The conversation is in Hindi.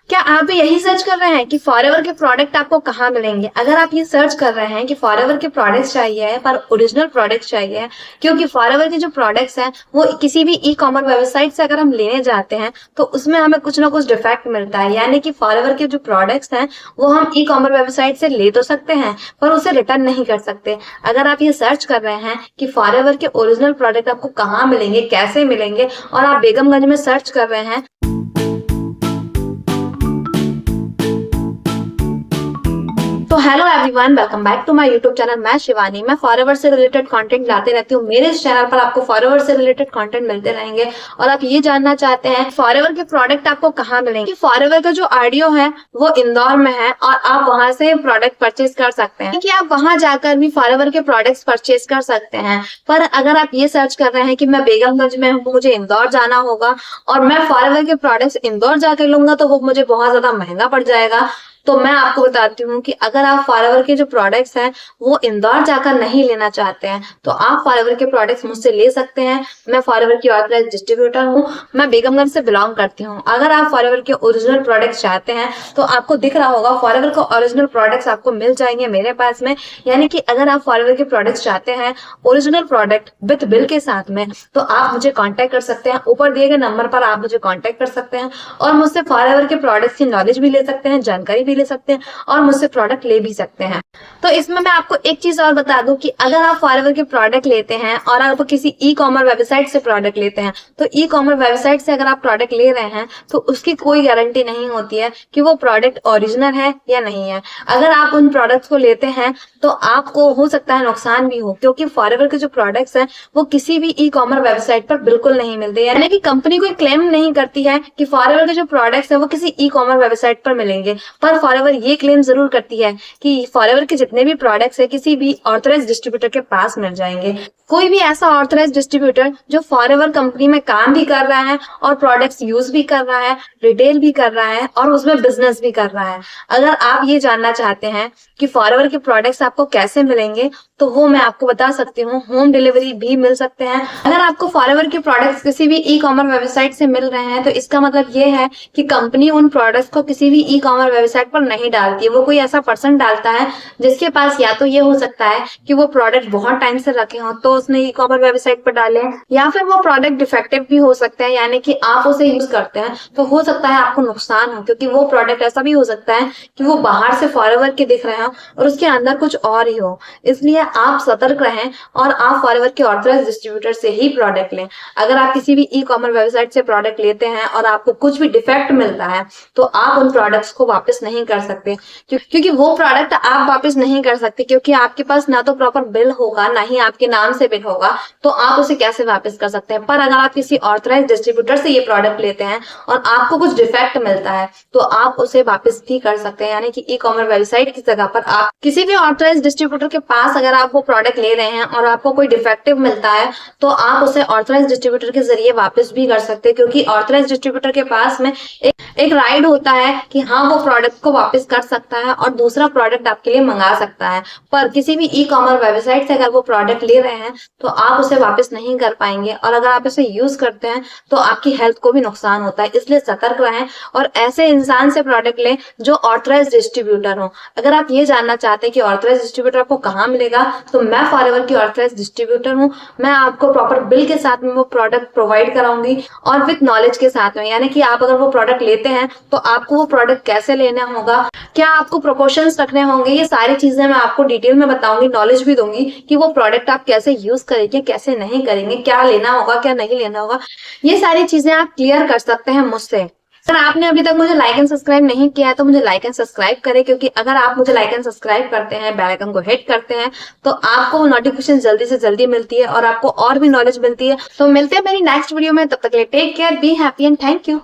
क्या आप भी यही सर्च कर रहे हैं कि फॉरएवर के प्रोडक्ट आपको कहाँ मिलेंगे? अगर आप ये सर्च कर रहे हैं कि फॉरएवर के प्रोडक्ट्स चाहिए पर ओरिजिनल प्रोडक्ट्स चाहिए, क्योंकि फॉरएवर के जो प्रोडक्ट्स हैं वो किसी भी ई कॉमर्स वेबसाइट से अगर हम लेने जाते हैं तो उसमें हमें कुछ ना कुछ डिफेक्ट मिलता है। यानी कि फॉरएवर के जो प्रोडक्ट्स हैं वो हम ई कॉमर्स वेबसाइट से ले तो सकते हैं पर उसे रिटर्न नहीं कर सकते। अगर आप ये सर्च कर रहे हैं कि फॉरएवर के ओरिजिनल प्रोडक्ट आपको कहाँ मिलेंगे, कैसे मिलेंगे, और आप बेगमगंज में सर्च कर रहे हैं तो hello everyone, welcome back to my YouTube channel. मैं शिवानी। मैं फॉरएवर से रिलेटेड कंटेंट लाते रहती हूँ। मेरे इस चैनल पर आपको फॉरएवर से रिलेटेड कंटेंट मिलते रहेंगे। और आप ये जानना चाहते हैं फॉरएवर के प्रोडक्ट आपको कहाँ मिलेंगे। फॉरएवर का जो ऑडियो है वो इंदौर में है और आप वहां से प्रोडक्ट परचेज कर सकते हैं कि आप वहां जाकर भी फॉरएवर के प्रोडक्ट्स परचेज कर सकते हैं। पर अगर आप ये सर्च कर रहे हैं कि मैं बेगमगंज में हूँ, मुझे इंदौर जाना होगा और मैं फॉरएवर के प्रोडक्ट्स इंदौर जाकर लूंगा तो वो मुझे बहुत ज्यादा महंगा पड़ जाएगा। तो मैं आपको बताती हूँ कि अगर आप फॉरएवर के जो प्रोडक्ट्स हैं वो इंदौर जाकर नहीं लेना चाहते हैं तो आप फॉरएवर के प्रोडक्ट्स मुझसे ले सकते हैं। मैं फॉरएवर की ऑथराइज्ड डिस्ट्रीब्यूटर हूँ। मैं बेगमगंज से बिलोंग करती हूँ। अगर आप फॉरएवर के ओरिजिनल प्रोडक्ट्स चाहते हैं तो आपको दिख रहा होगा फॉरएवर का ओरिजिनल प्रोडक्ट्स आपको मिल जाएंगे मेरे पास में। यानी कि अगर आप फॉरएवर के प्रोडक्ट्स चाहते हैं ओरिजिनल प्रोडक्ट विद बिल के साथ में तो आप मुझे कॉन्टेक्ट कर सकते हैं। ऊपर दिए गए नंबर पर आप मुझे कॉन्टेक्ट कर सकते हैं और मुझसे फॉरएवर के प्रोडक्ट्स की नॉलेज भी ले सकते हैं, जानकारी भी ले सकते हैं और मुझसे प्रोडक्ट ले भी सकते हैं। तो इसमें मैं आपको एक चीज और बता दूं कि अगर आप फॉरएवर के प्रोडक्ट लेते हैं और आप किसी ई कॉमर्स वेबसाइट से प्रोडक्ट लेते हैं तो ई कॉमर्स वेबसाइट से अगर आप प्रोडक्ट ले रहे हैं तो उसकी कोई गारंटी नहीं होती है कि वो प्रोडक्ट ओरिजिनल है या नहीं है। अगर आप उन प्रोडक्ट्स को लेते हैं तो आपको हो सकता है नुकसान भी हो, क्योंकि फॉरएवर के जो प्रोडक्ट्स हैं वो किसी भी ई कॉमर्स वेबसाइट पर बिल्कुल नहीं मिलते। यानी कि कंपनी कोई क्लेम नहीं करती है कि फॉरएवर के जो प्रोडक्ट्स हैं वो किसी ई कॉमर्स वेबसाइट पर मिलेंगे, पर फॉरएवर ये क्लेम जरूर करती है कि फॉरएवर के जितने भी प्रोडक्ट्स है किसी भी ऑथराइज्ड डिस्ट्रीब्यूटर के पास मिल जाएंगे। कोई भी ऐसा ऑथराइज्ड डिस्ट्रीब्यूटर जो फॉरएवर कंपनी में काम भी कर रहा है और प्रोडक्ट्स यूज भी कर रहा है, रिटेल भी कर रहा है और उसमें बिजनेस भी कर रहा है। अगर आप ये जानना चाहते हैं कि फॉरएवर के प्रोडक्ट्स आपको कैसे मिलेंगे तो वो मैं आपको बता सकती हूँ। होम डिलीवरी भी मिल सकते हैं। अगर आपको फॉरएवर के प्रोडक्ट्स किसी भी ई कॉमर्स वेबसाइट से मिल रहे हैं तो इसका मतलब ये है कि कंपनी उन प्रोडक्ट्स को किसी भी ई कॉमर्स वेबसाइट पर नहीं डालती है। वो कोई ऐसा पर्सन डालता है जिसके पास या तो ये हो सकता है कि वो प्रोडक्ट बहुत टाइम से रखे हो तो उसने ई कॉमर्स वेबसाइट पर डाले, या फिर वो प्रोडक्ट डिफेक्टिव भी हो सकता है। यानी कि आप उसे यूज करते हैं तो हो सकता है आपको नुकसान हो, क्योंकि वो प्रोडक्ट ऐसा भी हो सकता है कि वो बाहर से फॉरएवर के दिख रहे हो और उसके अंदर कुछ और ही हो। इसलिए आप सतर्क रहें और आप फॉरएवर के ऑथराइज्ड डिस्ट्रीब्यूटर से ही प्रोडक्ट लें। अगर आप किसी भी ई कॉमर्स वेबसाइट से प्रोडक्ट लेते हैं और आपको कुछ भी डिफेक्ट मिलता है तो आप उन प्रोडक्ट्स को वापस नहीं कर सकते, क्योंकि वो प्रोडक्ट आप वापस नहीं कर सकते, क्योंकि आपके पास ना तो प्रॉपर बिल होगा ना ही आपके नाम से बिल होगा, तो आप उसे कैसे वापस कर सकते हैं। पर अगर आप किसी ऑथराइज्ड डिस्ट्रीब्यूटर से ये प्रोडक्ट लेते हैं और आपको कुछ डिफेक्ट मिलता है तो आप उसे वापस भी कर सकते हैं। यानी कि ई कॉमर्स वेबसाइट की जगह पर आप किसी भी ऑथराइज्ड डिस्ट्रीब्यूटर के पास अगर आप वो प्रोडक्ट ले रहे हैं और आपको कोई डिफेक्टिव मिलता है तो आप उसे ऑथराइज्ड डिस्ट्रीब्यूटर के जरिए वापस भी कर सकते हैं, क्योंकि ऑथराइज्ड डिस्ट्रीब्यूटर के पास में एक राइट होता है कि हाँ वो प्रोडक्ट को वापस कर सकता है और दूसरा प्रोडक्ट आपके लिए मंगा सकता है। पर किसी भी ई कॉमर्स वेबसाइट से अगर वो प्रोडक्ट ले रहे हैं तो आप उसे वापस नहीं कर पाएंगे और अगर आप इसे यूज करते हैं तो आपकी हेल्थ को भी नुकसान होता है। इसलिए सतर्क रहें और ऐसे इंसान से प्रोडक्ट लें जो ऑथराइज्ड डिस्ट्रीब्यूटर हो। अगर आप ये जानना चाहते हैं कि ऑथराइज्ड डिस्ट्रीब्यूटर आपको कहाँ मिलेगा तो मैं फॉरएवर की ऑथराइज्ड डिस्ट्रीब्यूटर हूँ। मैं आपको प्रॉपर बिल के साथ में वो प्रोडक्ट प्रोवाइड कराऊंगी और विद नॉलेज के साथ में। यानी कि आप अगर वो प्रोडक्ट लेते हैं तो आपको वो प्रोडक्ट कैसे लेना होगा, क्या आपको प्रोपोर्शंस रखने होंगे, ये सारी चीजें मैं आपको डिटेल में बताऊंगी, नॉलेज भी दूंगी कि वो प्रोडक्ट आप कैसे यूज करेंगे, कैसे नहीं करेंगे, क्या लेना होगा, क्या नहीं लेना होगा। ये सारी चीजें आप क्लियर कर सकते हैं मुझसे। अगर आपने अभी तक मुझे लाइक एंड सब्सक्राइब नहीं किया है तो मुझे लाइक एंड सब्सक्राइब करें, क्योंकि अगर आप मुझे लाइक एंड सब्सक्राइब करते हैं, बेल आइकन को हिट करते हैं तो आपको वो नोटिफिकेशन जल्दी से जल्दी मिलती है और आपको और भी नॉलेज मिलती है। तो मिलते हैं मेरी नेक्स्ट वीडियो में, तब तक के लिए take care, be happy and thank you.